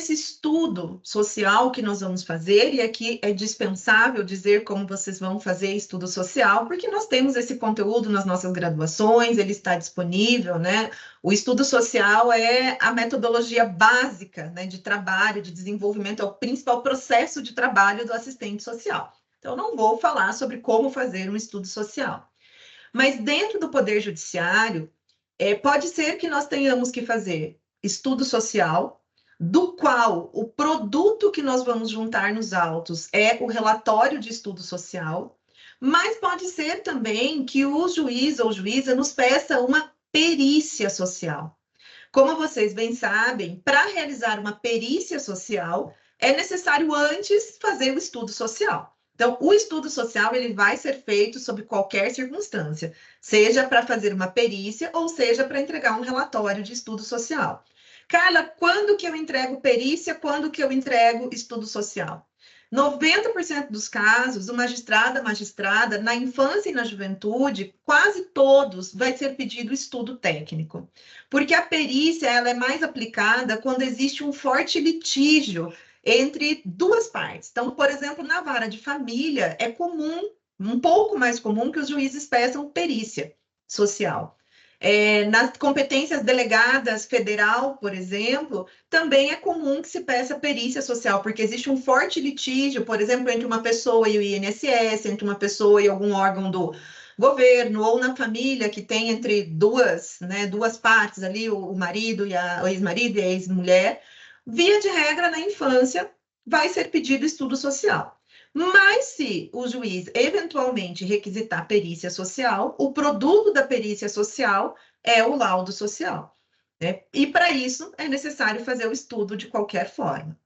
esse estudo social que nós vamos fazer, e aqui é dispensável dizer como vocês vão fazer estudo social, porque nós temos esse conteúdo nas nossas graduações, ele está disponível, né? O estudo social é a metodologia básica, né, de trabalho, de desenvolvimento, é o principal processo de trabalho do assistente social. Então, não vou falar sobre como fazer um estudo social. Mas dentro do Poder Judiciário, pode ser que nós tenhamos que fazer estudo social, do qual o produto que nós vamos juntar nos autos é o relatório de estudo social, mas pode ser também que o juiz ou juíza nos peça uma perícia social. Como vocês bem sabem, para realizar uma perícia social, é necessário antes fazer o estudo social. Então, o estudo social ele vai ser feito sob qualquer circunstância, seja para fazer uma perícia ou seja para entregar um relatório de estudo social. Carla, quando que eu entrego perícia? Quando que eu entrego estudo social? 90% dos casos, o magistrada, na infância e na juventude, quase todos vai ser pedido estudo técnico. Porque a perícia ela é mais aplicada quando existe um forte litígio entre duas partes. Então, por exemplo, na vara de família, é comum, um pouco mais comum, que os juízes peçam perícia social. Nas competências delegadas federal, por exemplo, também é comum que se peça perícia social, porque existe um forte litígio, por exemplo, entre uma pessoa e o INSS, entre uma pessoa e algum órgão do governo, ou na família, que tem entre duas partes ali, o marido e o ex-marido e a ex-mulher. Via de regra, na infância, vai ser pedido estudo social. Mas se o juiz eventualmente requisitar perícia social, o produto da perícia social é o laudo social, né? E para isso é necessário fazer o estudo de qualquer forma.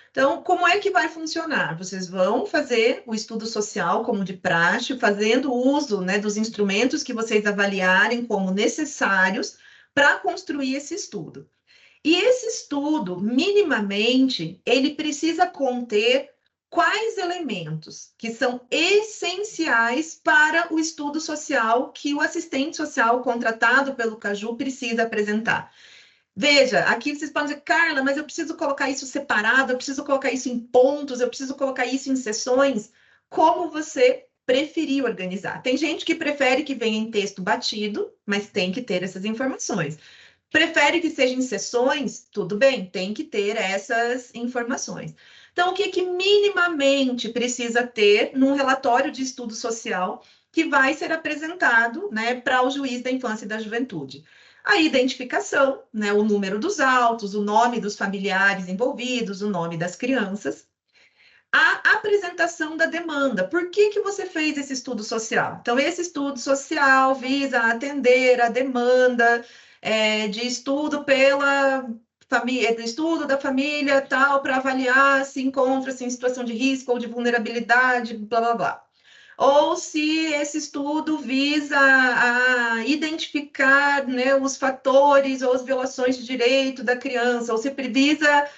Então, como é que vai funcionar? Vocês vão fazer o estudo social como de praxe, fazendo uso, né, dos instrumentos que vocês avaliarem como necessários para construir esse estudo. E esse estudo, minimamente, ele precisa conter quais elementos que são essenciais para o estudo social que o assistente social contratado pelo Caju precisa apresentar. Veja, aqui vocês podem dizer, Carla, mas eu preciso colocar isso separado, eu preciso colocar isso em pontos, eu preciso colocar isso em sessões. Como você preferir organizar? Tem gente que prefere que venha em texto batido, mas tem que ter essas informações. Prefere que seja em sessões? Tudo bem, tem que ter essas informações. Então, o que minimamente precisa ter num relatório de estudo social que vai ser apresentado, né, para o juiz da infância e da juventude? A identificação, né, o número dos autos, o nome dos familiares envolvidos, o nome das crianças. A apresentação da demanda. Por que você fez esse estudo social? Então, esse estudo social visa atender a demanda de estudo pela família, do estudo da família tal, para avaliar se encontra-se em situação de risco ou de vulnerabilidade, blá, blá, blá. Ou se esse estudo visa a identificar, né, os fatores ou as violações de direito da criança, ou se visa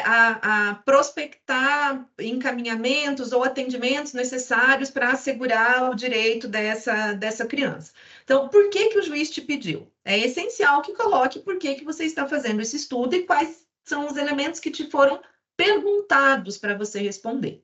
a prospectar encaminhamentos ou atendimentos necessários para assegurar o direito dessa criança. Então, por que o juiz te pediu? É essencial que coloque por que você está fazendo esse estudo e quais são os elementos que te foram perguntados para você responder.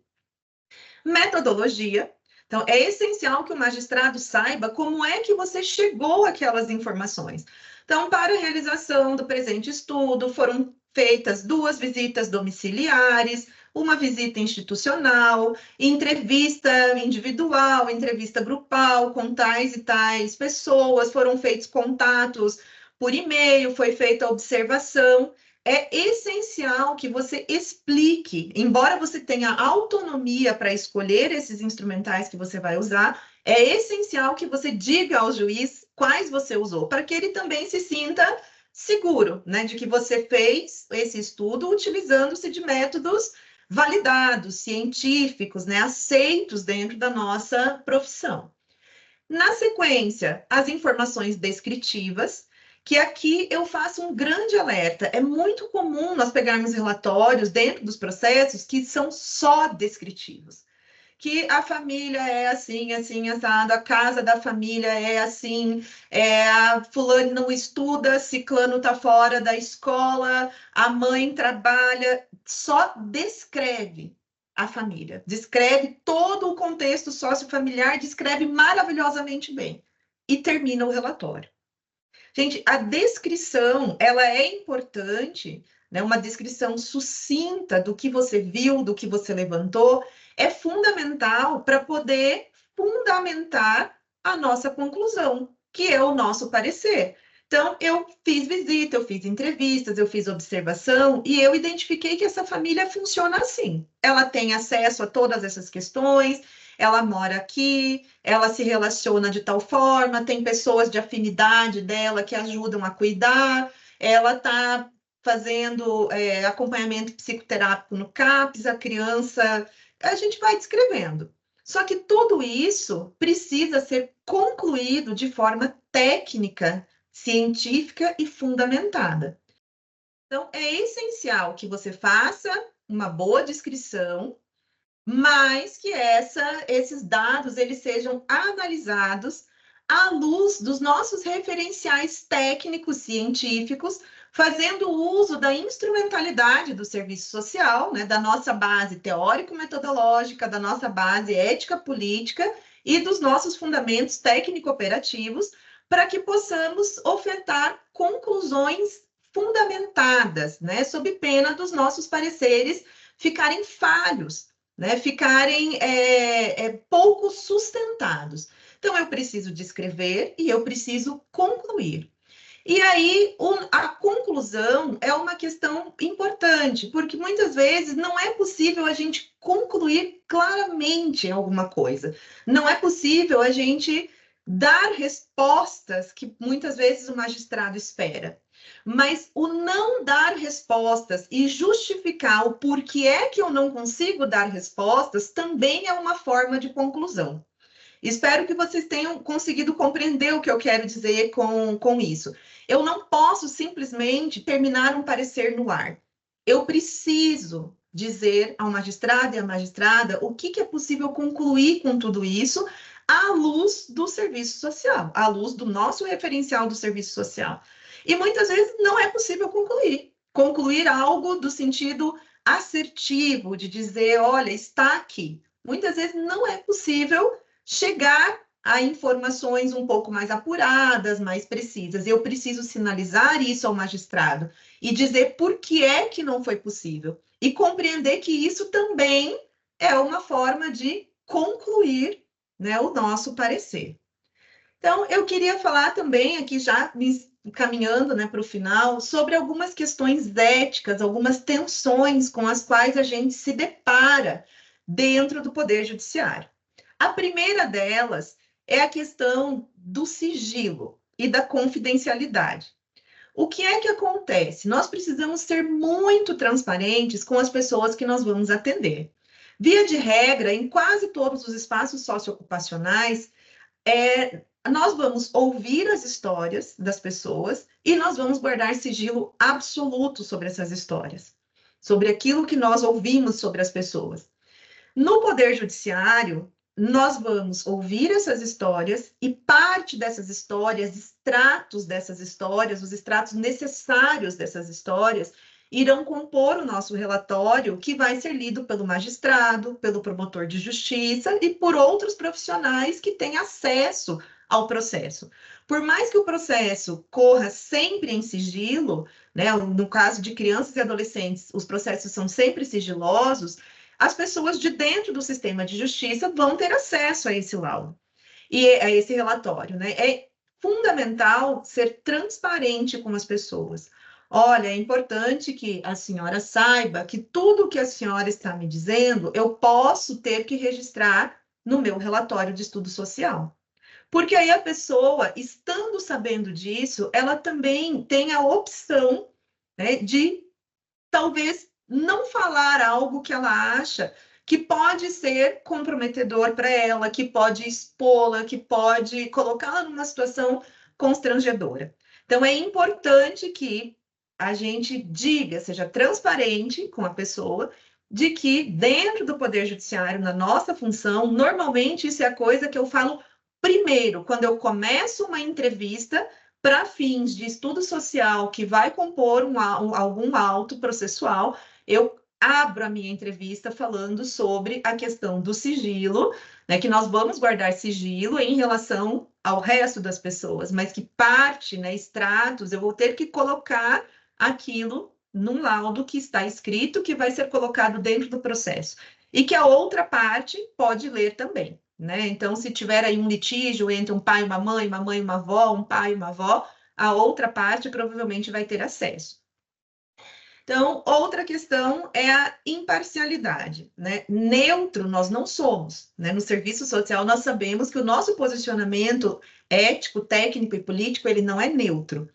Metodologia. Então, é essencial que o magistrado saiba como é que você chegou àquelas informações. Então, para a realização do presente estudo, foram feitas 2 visitas domiciliares, uma visita institucional, entrevista individual, entrevista grupal, com tais e tais pessoas, foram feitos contatos por e-mail, foi feita observação. É essencial que você explique, embora você tenha autonomia para escolher esses instrumentais que você vai usar, é essencial que você diga ao juiz quais você usou, para que ele também se sinta seguro, né, de que você fez esse estudo utilizando-se de métodos validados, científicos, né, aceitos dentro da nossa profissão. Na sequência, as informações descritivas, que aqui eu faço um grande alerta. É muito comum nós pegarmos relatórios dentro dos processos que são só descritivos, que a família é assim, assim, assado, a casa da família é assim, a fulano não estuda, ciclano está fora da escola, a mãe trabalha, só descreve a família, descreve todo o contexto sociofamiliar, descreve maravilhosamente bem e termina o relatório. Gente, a descrição, ela é importante, né? Uma descrição sucinta do que você viu, do que você levantou, é fundamental para poder fundamentar a nossa conclusão, que é o nosso parecer. Então, eu fiz visita, eu fiz entrevistas, eu fiz observação e eu identifiquei que essa família funciona assim. Ela tem acesso a todas essas questões, ela mora aqui, ela se relaciona de tal forma, tem pessoas de afinidade dela que ajudam a cuidar, ela está fazendo acompanhamento psicoterápico no CAPS, a criança, a gente vai descrevendo. Só que tudo isso precisa ser concluído de forma técnica, científica e fundamentada. Então, é essencial que você faça uma boa descrição, mas que esses dados eles sejam analisados à luz dos nossos referenciais técnicos científicos, fazendo uso da instrumentalidade do serviço social, né, da nossa base teórico-metodológica, da nossa base ética-política e dos nossos fundamentos técnico-operativos, para que possamos ofertar conclusões fundamentadas, né, sob pena dos nossos pareceres ficarem falhos, né, ficarem pouco sustentados. Então, eu preciso descrever e eu preciso concluir. E aí, a conclusão é uma questão importante, porque muitas vezes não é possível a gente concluir claramente alguma coisa. Não é possível a gente dar respostas que muitas vezes o magistrado espera. Mas o não dar respostas e justificar o porquê é que eu não consigo dar respostas também é uma forma de conclusão. Espero que vocês tenham conseguido compreender o que eu quero dizer com isso. Eu não posso simplesmente terminar um parecer no ar. Eu preciso dizer ao magistrado e à magistrada o que é possível concluir com tudo isso à luz do serviço social, à luz do nosso referencial do serviço social. E muitas vezes não é possível concluir algo do sentido assertivo, de dizer, olha, está aqui. Muitas vezes não é possível chegar a informações um pouco mais apuradas, mais precisas. Eu preciso sinalizar isso ao magistrado e dizer por que é que não foi possível. E compreender que isso também é uma forma de concluir, né, o nosso parecer. Então, eu queria falar também aqui, já me caminhando, né, para o final, sobre algumas questões éticas, algumas tensões com as quais a gente se depara dentro do Poder Judiciário. A primeira delas é a questão do sigilo e da confidencialidade. O que é que acontece? Nós precisamos ser muito transparentes com as pessoas que nós vamos atender. Via de regra, em quase todos os espaços socioocupacionais, nós vamos ouvir as histórias das pessoas e nós vamos guardar sigilo absoluto sobre essas histórias, sobre aquilo que nós ouvimos sobre as pessoas. No Poder Judiciário, nós vamos ouvir essas histórias e parte dessas histórias, extratos dessas histórias, os extratos necessários dessas histórias, irão compor o nosso relatório, que vai ser lido pelo magistrado, pelo promotor de justiça e por outros profissionais que têm acesso ao processo. Por mais que o processo corra sempre em sigilo, né, no caso de crianças e adolescentes, os processos são sempre sigilosos, as pessoas de dentro do sistema de justiça vão ter acesso a esse laudo e a esse relatório, né? É fundamental ser transparente com as pessoas. Olha, é importante que a senhora saiba que tudo que a senhora está me dizendo, eu posso ter que registrar no meu relatório de estudo social. Porque aí a pessoa, estando sabendo disso, ela também tem a opção, né, de talvez não falar algo que ela acha que pode ser comprometedor para ela, que pode expô-la, que pode colocá-la numa situação constrangedora. Então, é importante que a gente diga, seja transparente com a pessoa, de que dentro do Poder Judiciário, na nossa função, normalmente isso é a coisa que eu falo primeiro, quando eu começo uma entrevista para fins de estudo social que vai compor algum auto processual, eu abro a minha entrevista falando sobre a questão do sigilo, né, que nós vamos guardar sigilo em relação ao resto das pessoas, mas que parte, né, extratos, eu vou ter que colocar aquilo num laudo que está escrito, que vai ser colocado dentro do processo, e que a outra parte pode ler também, né? Então, se tiver aí um litígio entre um pai e uma mãe e uma avó, um pai e uma avó, a outra parte provavelmente vai ter acesso. Então, outra questão é a imparcialidade, né? Neutro nós não somos, né? No serviço social nós sabemos que o nosso posicionamento ético, técnico e político, ele não é neutro.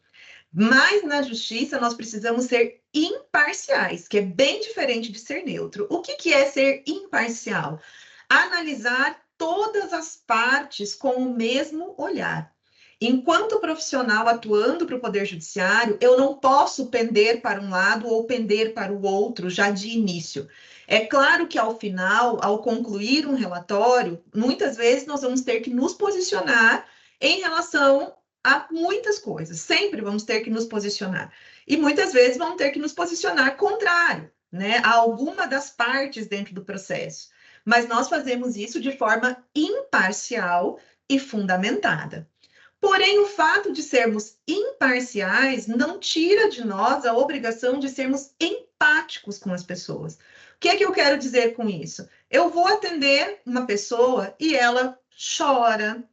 Mas na justiça nós precisamos ser imparciais, que é bem diferente de ser neutro. O que é ser imparcial? Analisar todas as partes com o mesmo olhar. Enquanto profissional atuando para o Poder Judiciário, eu não posso pender para um lado ou pender para o outro já de início. É claro que ao final, ao concluir um relatório, muitas vezes nós vamos ter que nos posicionar em relação a muitas coisas. Sempre vamos ter que nos posicionar. E muitas vezes vamos ter que nos posicionar contrário, né, a alguma das partes dentro do processo. Mas nós fazemos isso de forma imparcial e fundamentada. Porém, o fato de sermos imparciais não tira de nós a obrigação de sermos empáticos com as pessoas. O que é que eu quero dizer com isso? Eu vou atender uma pessoa e ela chora,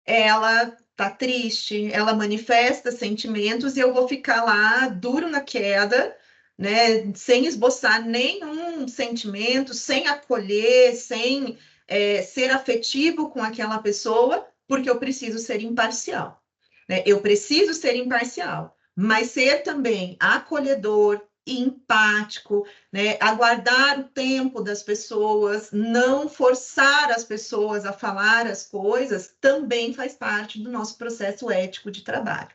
ela tá triste, ela manifesta sentimentos e eu vou ficar lá duro na queda, né, sem esboçar nenhum sentimento, sem acolher, sem ser afetivo com aquela pessoa, porque eu preciso ser imparcial, né? Eu preciso ser imparcial, mas ser também acolhedor, empático, né? Aguardar o tempo das pessoas, não forçar as pessoas a falar as coisas, também faz parte do nosso processo ético de trabalho.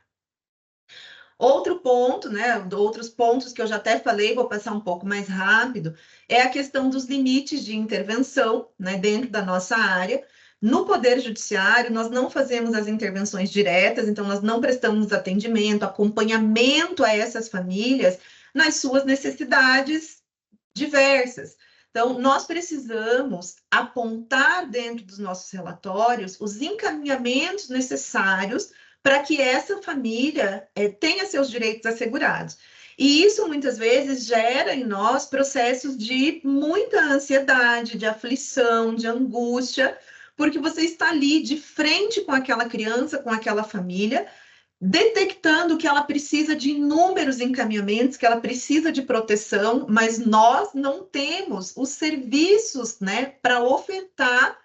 Outro ponto, né? Outros pontos que eu já até falei, vou passar um pouco mais rápido, é a questão dos limites de intervenção, né, dentro da nossa área. No Poder Judiciário, nós não fazemos as intervenções diretas, então nós não prestamos atendimento, acompanhamento a essas famílias nas suas necessidades diversas. Então, nós precisamos apontar dentro dos nossos relatórios os encaminhamentos necessários para que essa família tenha seus direitos assegurados. E isso, muitas vezes, gera em nós processos de muita ansiedade, de aflição, de angústia, porque você está ali de frente com aquela criança, com aquela família, detectando que ela precisa de inúmeros encaminhamentos, que ela precisa de proteção, mas nós não temos os serviços, né, para ofertar,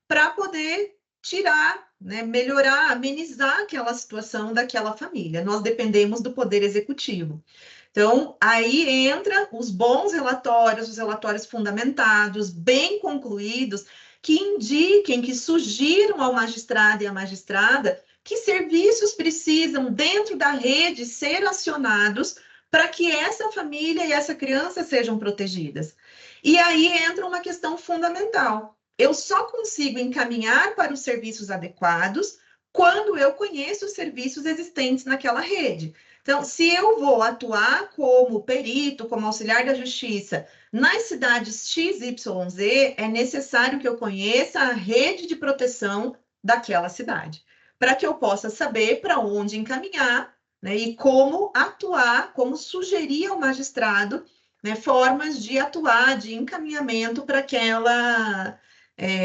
para poder tirar, né, melhorar, amenizar aquela situação daquela família. Nós dependemos do Poder Executivo. Então, aí entra os bons relatórios, os relatórios fundamentados, bem concluídos, que indiquem, que sugiram ao magistrado e à magistrada que serviços precisam, dentro da rede, ser acionados para que essa família e essa criança sejam protegidas. E aí entra uma questão fundamental. Eu só consigo encaminhar para os serviços adequados quando eu conheço os serviços existentes naquela rede. Então, se eu vou atuar como perito, como auxiliar da justiça, nas cidades XYZ, é necessário que eu conheça a rede de proteção daquela cidade, para que eu possa saber para onde encaminhar, né, e como atuar, como sugerir ao magistrado, né, formas de atuar, de encaminhamento para aquela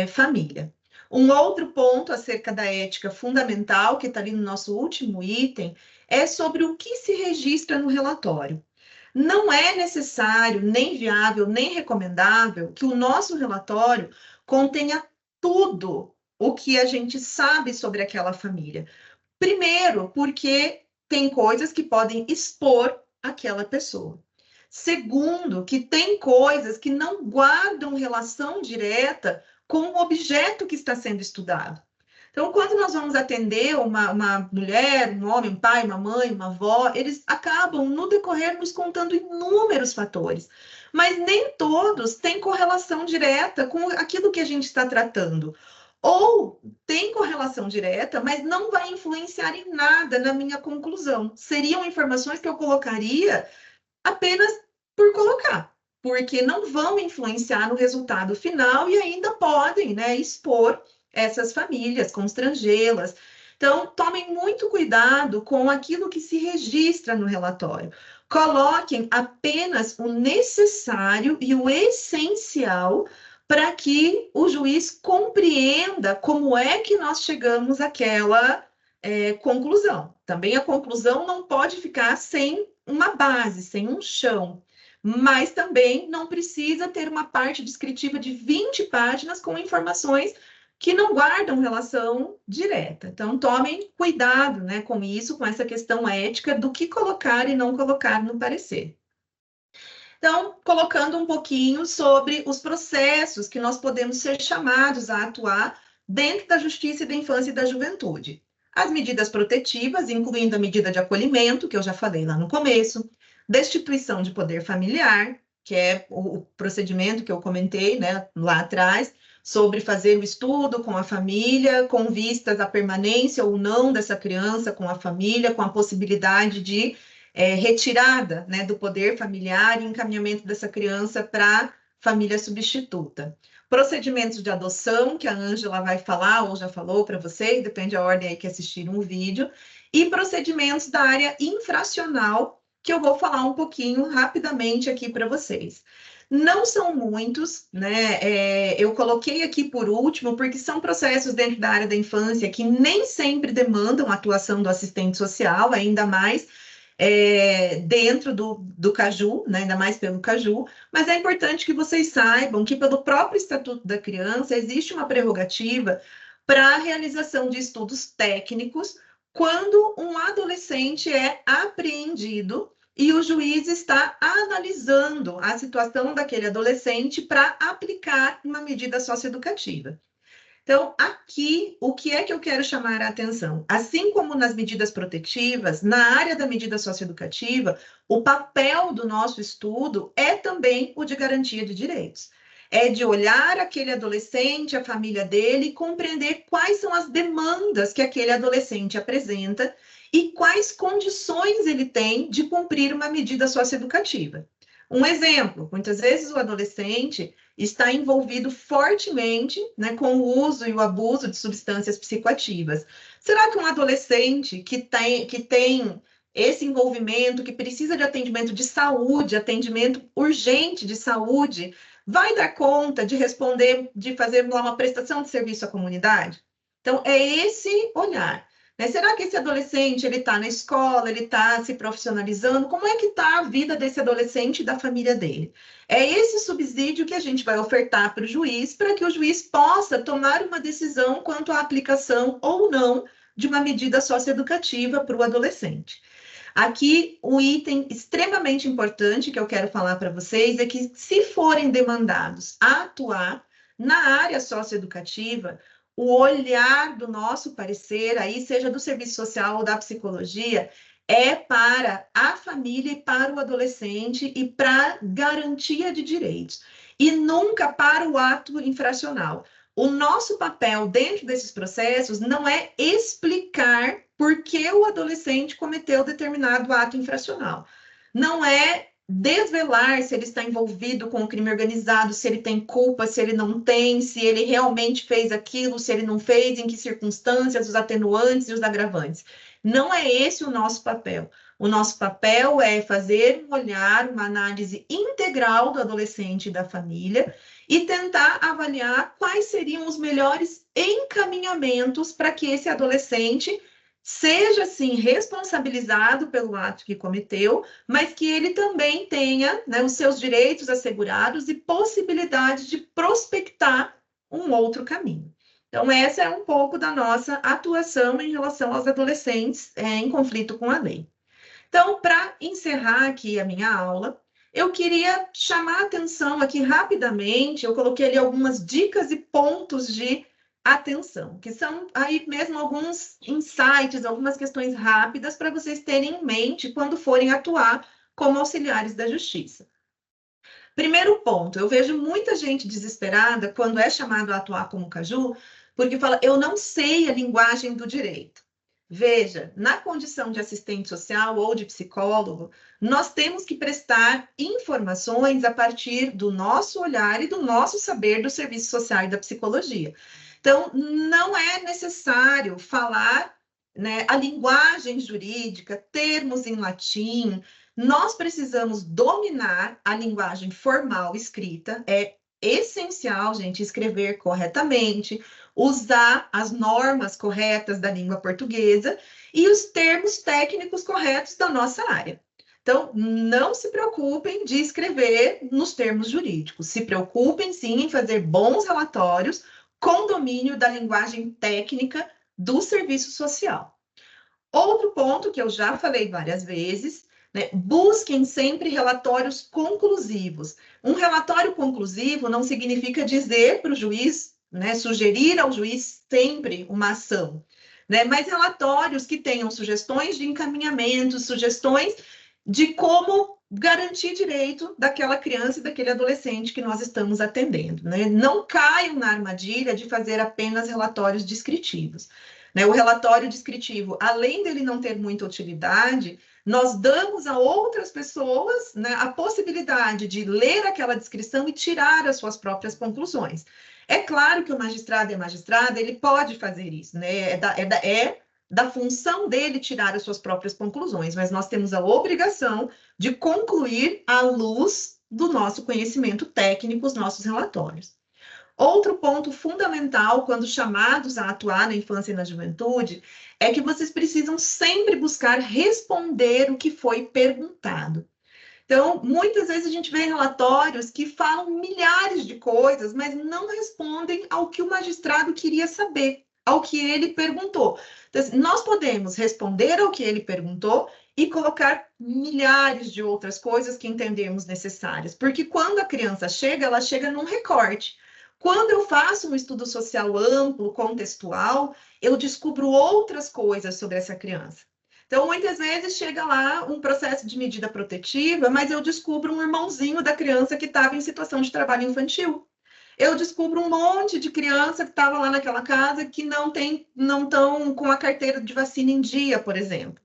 família. Um outro ponto acerca da ética fundamental, que está ali no nosso último item, é sobre o que se registra no relatório. Não é necessário, nem viável, nem recomendável que o nosso relatório contenha tudo o que a gente sabe sobre aquela família. Primeiro, porque tem coisas que podem expor aquela pessoa. Segundo, que tem coisas que não guardam relação direta com o objeto que está sendo estudado. Então, quando nós vamos atender uma mulher, um homem, um pai, uma mãe, uma avó, eles acabam, no decorrer, nos contando inúmeros fatores. Mas nem todos têm correlação direta com aquilo que a gente está tratando. Ou tem correlação direta, mas não vai influenciar em nada na minha conclusão. Seriam informações que eu colocaria apenas por colocar, porque não vão influenciar no resultado final e ainda podem, né, expor essas famílias, constrangê-las. Então, tomem muito cuidado com aquilo que se registra no relatório. Coloquem apenas o necessário e o essencial para que o juiz compreenda como é que nós chegamos àquela conclusão. Também a conclusão não pode ficar sem uma base, sem um chão, mas também não precisa ter uma parte descritiva de 20 páginas com informações que não guardam relação direta. Então, tomem cuidado, né, com isso, com essa questão ética do que colocar e não colocar no parecer. Então, colocando um pouquinho sobre os processos que nós podemos ser chamados a atuar dentro da Justiça da Infância e da Juventude. As medidas protetivas, incluindo a medida de acolhimento, que eu já falei lá no começo, destituição de poder familiar, que é o procedimento que eu comentei, né, lá atrás, sobre fazer o estudo com a família, com vistas à permanência ou não dessa criança com a família, com a possibilidade de retirada, né, do poder familiar e encaminhamento dessa criança para família substituta. Procedimentos de adoção, que a Ângela vai falar ou já falou para vocês, depende da ordem aí que assistiram o vídeo, e procedimentos da área infracional, que eu vou falar um pouquinho rapidamente aqui para vocês. Não são muitos, né? Eu coloquei aqui por último, porque são processos dentro da área da infância que nem sempre demandam a atuação do assistente social, ainda mais dentro do CAJU, né, ainda mais pelo CAJU, mas é importante que vocês saibam que, pelo próprio Estatuto da Criança, existe uma prerrogativa para a realização de estudos técnicos quando um adolescente é apreendido e o juiz está analisando a situação daquele adolescente para aplicar uma medida socioeducativa. Então, aqui, o que é que eu quero chamar a atenção? Assim como nas medidas protetivas, na área da medida socioeducativa, o papel do nosso estudo é também o de garantia de direitos. É de olhar aquele adolescente, a família dele, e compreender quais são as demandas que aquele adolescente apresenta e quais condições ele tem de cumprir uma medida socioeducativa. Um exemplo, muitas vezes o adolescente está envolvido fortemente, né, com o uso e o abuso de substâncias psicoativas. Será que um adolescente que tem esse envolvimento, que precisa de atendimento de saúde, atendimento urgente de saúde, vai dar conta de responder, de fazer uma prestação de serviço à comunidade? Então, é esse olhar. Né? Será que esse adolescente ele está na escola, ele está se profissionalizando? Como é que está a vida desse adolescente e da família dele? É esse subsídio que a gente vai ofertar para o juiz, para que o juiz possa tomar uma decisão quanto à aplicação ou não de uma medida socioeducativa para o adolescente. Aqui, um item extremamente importante que eu quero falar para vocês é que, se forem demandados a atuar na área socioeducativa, o olhar do nosso parecer, aí seja do serviço social ou da psicologia, é para a família e para o adolescente e para garantia de direitos, e nunca para o ato infracional. O nosso papel dentro desses processos não é explicar por que o adolescente cometeu determinado ato infracional. Não é desvelar se ele está envolvido com o crime organizado, se ele tem culpa, se ele não tem, se ele realmente fez aquilo, se ele não fez, em que circunstâncias, os atenuantes e os agravantes. Não é esse o nosso papel. O nosso papel é fazer um olhar, uma análise integral do adolescente e da família e tentar avaliar quais seriam os melhores encaminhamentos para que esse adolescente seja, sim, responsabilizado pelo ato que cometeu, mas que ele também tenha, né, os seus direitos assegurados e possibilidade de prospectar um outro caminho. Então, essa é um pouco da nossa atuação em relação aos adolescentes em conflito com a lei. Então, para encerrar aqui a minha aula, eu queria chamar a atenção aqui rapidamente, eu coloquei ali algumas dicas e pontos de atenção, que são aí mesmo alguns insights, algumas questões rápidas para vocês terem em mente quando forem atuar como auxiliares da justiça. Primeiro ponto, eu vejo muita gente desesperada quando é chamado a atuar como caju, porque fala, eu não sei a linguagem do direito. Veja, na condição de assistente social ou de psicólogo, nós temos que prestar informações a partir do nosso olhar e do nosso saber do serviço social e da psicologia. Então, não é necessário falar, né, a linguagem jurídica, termos em latim. Nós precisamos dominar a linguagem formal escrita, é essencial, gente, escrever corretamente, usar as normas corretas da língua portuguesa e os termos técnicos corretos da nossa área. Então, não se preocupem de escrever nos termos jurídicos, se preocupem sim em fazer bons relatórios com domínio da linguagem técnica do serviço social. Outro ponto que eu já falei várias vezes, né? Busquem sempre relatórios conclusivos. Um relatório conclusivo não significa dizer para o juiz, né, sugerir ao juiz sempre uma ação, né? Mas relatórios que tenham sugestões de encaminhamento, sugestões de como garantir direito daquela criança e daquele adolescente que nós estamos atendendo, né? Não caiam na armadilha de fazer apenas relatórios descritivos. Né? O relatório descritivo, além dele não ter muita utilidade, nós damos a outras pessoas, né, a possibilidade de ler aquela descrição e tirar as suas próprias conclusões. É claro que o magistrado e a magistrada, ele pode fazer isso, né? É da função dele tirar as suas próprias conclusões, mas nós temos a obrigação de concluir à luz do nosso conhecimento técnico os nossos relatórios. Outro ponto fundamental quando chamados a atuar na infância e na juventude é que vocês precisam sempre buscar responder o que foi perguntado. Então, muitas vezes a gente vê relatórios que falam milhares de coisas, mas não respondem ao que o magistrado queria saber, ao que ele perguntou. Então, nós podemos responder ao que ele perguntou e colocar milhares de outras coisas que entendemos necessárias, porque quando a criança chega, ela chega num recorte. Quando eu faço um estudo social amplo, contextual, eu descubro outras coisas sobre essa criança. Então, muitas vezes chega lá um processo de medida protetiva, mas eu descubro um irmãozinho da criança que estava em situação de trabalho infantil. Eu descubro um monte de criança que estava lá naquela casa que não estão com a carteira de vacina em dia, por exemplo.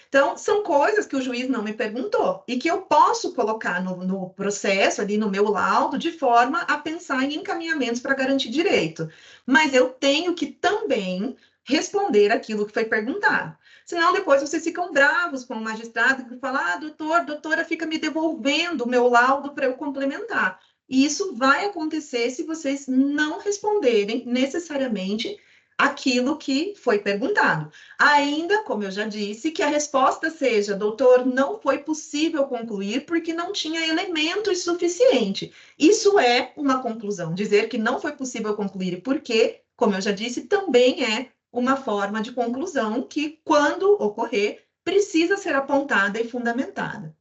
Então, são coisas que o juiz não me perguntou e que eu posso colocar no processo, ali no meu laudo, de forma a pensar em encaminhamentos para garantir direito. Mas eu tenho que também responder aquilo que foi perguntado. Senão, depois vocês ficam bravos com o magistrado que fala, doutora, fica me devolvendo o meu laudo para eu complementar. E isso vai acontecer se vocês não responderem necessariamente aquilo que foi perguntado. Ainda, como eu já disse, que a resposta seja, doutor, não foi possível concluir porque não tinha elementos suficientes. Isso é uma conclusão. Dizer que não foi possível concluir porque, como eu já disse, também é uma forma de conclusão que, quando ocorrer, precisa ser apontada e fundamentada.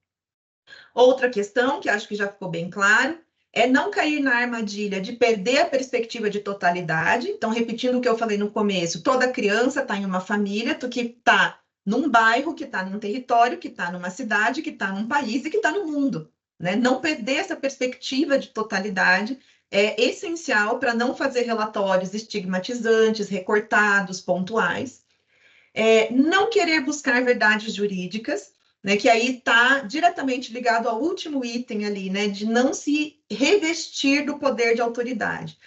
Outra questão, que acho que já ficou bem claro, é não cair na armadilha de perder a perspectiva de totalidade. Então, repetindo o que eu falei no começo, toda criança está em uma família, que está num bairro, que está num território, que está numa cidade, que está num país e que está no mundo. Né? Não perder essa perspectiva de totalidade é essencial para não fazer relatórios estigmatizantes, recortados, pontuais. Não querer buscar verdades jurídicas, né, que aí está diretamente ligado ao último item ali, né, de não se revestir do poder de autoridade.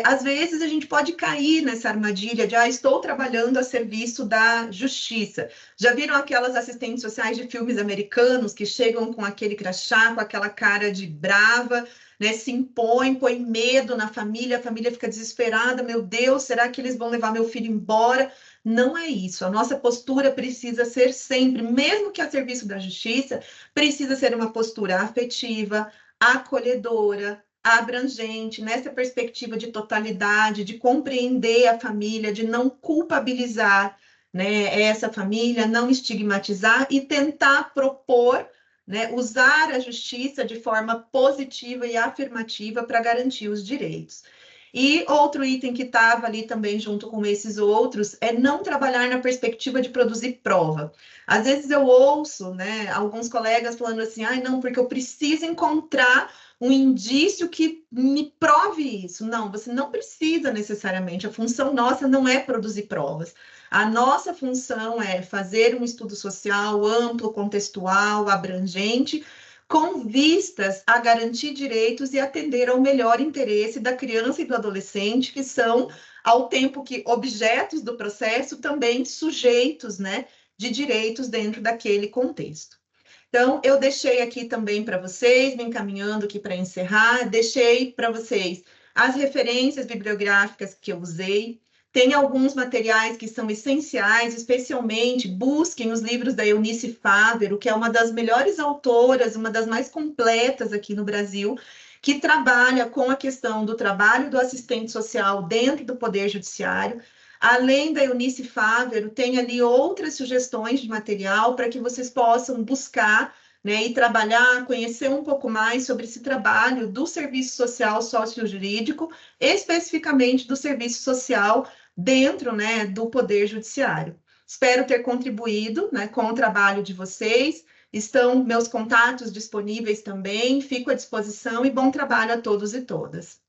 Às vezes a gente pode cair nessa armadilha de estou trabalhando a serviço da justiça. Já viram aquelas assistentes sociais de filmes americanos que chegam com aquele crachá, com aquela cara de brava, né, se impõe, põe medo na família, a família fica desesperada, meu Deus, será que eles vão levar meu filho embora? Não é isso. A nossa postura precisa ser sempre, mesmo que a serviço da justiça, precisa ser uma postura afetiva, acolhedora, abrangente, nessa perspectiva de totalidade, de compreender a família, de não culpabilizar, né, essa família, não estigmatizar e tentar propor, né, usar a justiça de forma positiva e afirmativa para garantir os direitos. E outro item que estava ali também junto com esses outros é não trabalhar na perspectiva de produzir prova. Às vezes eu ouço, né, alguns colegas falando assim, ai, não, porque eu preciso encontrar um indício que me prove isso. Não, você não precisa necessariamente. A função nossa não é produzir provas. A nossa função é fazer um estudo social amplo, contextual, abrangente, com vistas a garantir direitos e atender ao melhor interesse da criança e do adolescente, que são, ao tempo que objetos do processo, também sujeitos, né, de direitos dentro daquele contexto. Então, eu deixei aqui também para vocês, me encaminhando aqui para encerrar, deixei para vocês as referências bibliográficas que eu usei. Tem alguns materiais que são essenciais, especialmente busquem os livros da Eunice Fávero, que é uma das melhores autoras, uma das mais completas aqui no Brasil, que trabalha com a questão do trabalho do assistente social dentro do Poder Judiciário. Além da Eunice Fávero, tem ali outras sugestões de material para que vocês possam buscar, né, e trabalhar, conhecer um pouco mais sobre esse trabalho do serviço social sócio-jurídico, especificamente do serviço social dentro, né, do Poder Judiciário. Espero ter contribuído, né, com o trabalho de vocês. Estão meus contatos disponíveis também, fico à disposição e bom trabalho a todos e todas.